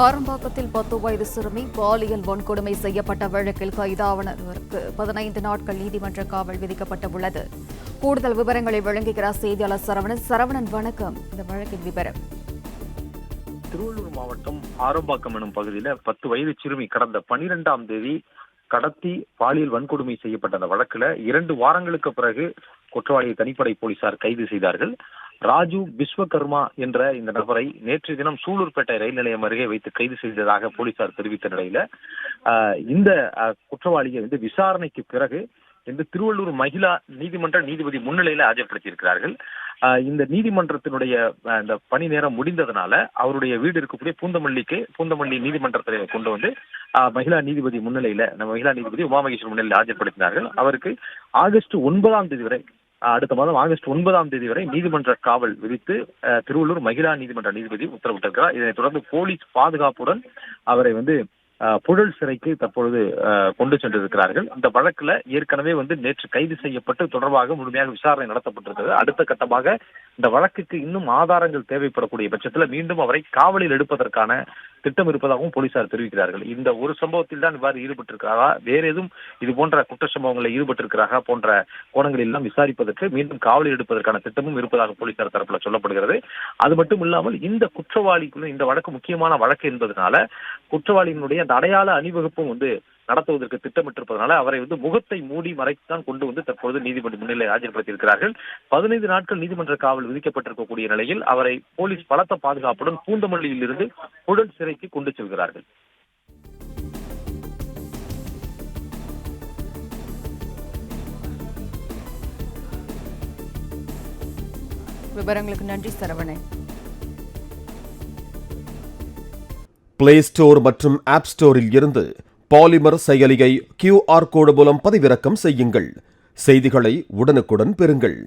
ஆரம்பாக்கத்தில் 10 வயது சிறுமி பாலியல் வன்கொடுமை செய்யப்பட்ட வழக்கில் கைதானவருக்கு 15 நாட்கள் நீதிமன்ற காவல் விதிக்கப்பட்டுள்ளது. கூடுதல் விவரங்களை வழங்குகிறார் செய்தியாளர் சரவணன். சரவணன், வணக்கம். இந்த வழக்கின் விவரம். திருவள்ளூர் மாவட்டம் ஆரம்பாக்கம் எனும் பகுதியில் 10 வயது சிறுமி கடந்த 12ஆம் தேதி கடத்தி பாலியல் வன்கொடுமை செய்யப்பட்ட அந்த வழக்குல 2 வாரங்களுக்கு பிறகு குற்றவாளியை தனிப்படை போலீசார் கைது செய்தார்கள். ராஜு விஸ்வகர்மா என்ற இந்த நபரை நேற்றைய தினம் சூலூர்பேட்டை ரயில் நிலையம் அருகே வைத்து கைது செய்ததாக போலீசார் தெரிவித்த நிலையில இந்த குற்றவாளியை விசாரணைக்கு பிறகு திருவள்ளூர் மகிழா நீதிமன்ற நீதிபதி முன்னிலையில ஆஜர்படுத்தியிருக்கிறார்கள். இந்த நீதிமன்றத்தினுடைய இந்த பணி நேரம் முடிந்ததனால அவருடைய வீடு இருக்கக்கூடிய பூந்தமல்லி நீதிமன்றத்தை கொண்டு வந்து மகிழா நீதிபதி முன்னிலையில மகிழா நீதிபதி உமாமகேஸ்வரன் முன்னிலையில் ஆஜர்படுத்தினார்கள். அவருக்கு ஆகஸ்ட் 9ஆம் தேதி வரை அடுத்த மாதம் ஆகஸ்ட் 9ஆம் தேதி வரை நீதிமன்ற காவல் விதித்து திருவள்ளூர் மகிழா நீதிமன்ற நீதிபதி உத்தரவிட்டிருக்கிறார். இதனைத் தொடர்ந்து போலீஸ் பாதுகாப்புடன் அவரை புழல் சிறைக்கு தற்பொழுது கொண்டு சென்றிருக்கிறார்கள். இந்த வழக்குல ஏற்கனவே நேற்று கைது செய்யப்பட்டு தொடர்பாக முழுமையாக விசாரணை நடத்தப்பட்டிருக்கிறது. அடுத்த கட்டமாக இந்த வழக்குக்கு இன்னும் ஆதாரங்கள் தேவைப்படக்கூடிய பட்சத்தில் மீண்டும் அவரை காவலில் எடுப்பதற்கான திட்டம் இருப்பதாகவும் போலீசார் தெரிவிக்கிறார்கள். இந்த ஒரு சம்பவத்தில் தான் இவ்வாறு ஈடுபட்டிருக்கிறாரா, வேற எதுவும் இது போன்ற குற்ற சம்பவங்களில் ஈடுபட்டிருக்கிறாரா போன்ற கோணங்களில் எல்லாம் விசாரிப்பதற்கு மீண்டும் காவலில் எடுப்பதற்கான திட்டமும் இருப்பதாக போலீசார் தரப்புல சொல்லப்படுகிறது. அது மட்டும் இல்லாமல் இந்த குற்றவாளிக்குள்ள இந்த வழக்கு முக்கியமான வழக்கு என்பதனால குற்றவாளியினுடைய அந்த அடையாள அணிவகுப்பும் நடத்துவதற்கு திட்டமிட்டிருப்பதனால அவரை முகத்தை மூடி மறைத்துதான் கொண்டு தற்போது நீதிமன்ற முன்னிலை ஆஜர்படுத்தியிருக்கிறார்கள். 15 நாட்கள் நீதிமன்ற காவல் விதிக்கப்பட்டிருக்கக்கூடிய நிலையில் அவரை போலீஸ் பலத்த பாதுகாப்புடன் பூந்தமல்லியில் இருந்து புழல் சிறைக்கு கொண்டு செல்கிறார்கள். விவரங்களுக்கு நன்றி சரவணன். பிளே ஸ்டோர் மற்றும் ஆப் ஸ்டோரில் இருந்து பாலிமர் செயலியை QR கோடு மூலம் பதிவிறக்கம் செய்யுங்கள். செய்திகளை உடனுக்குடன் பெறுங்கள்.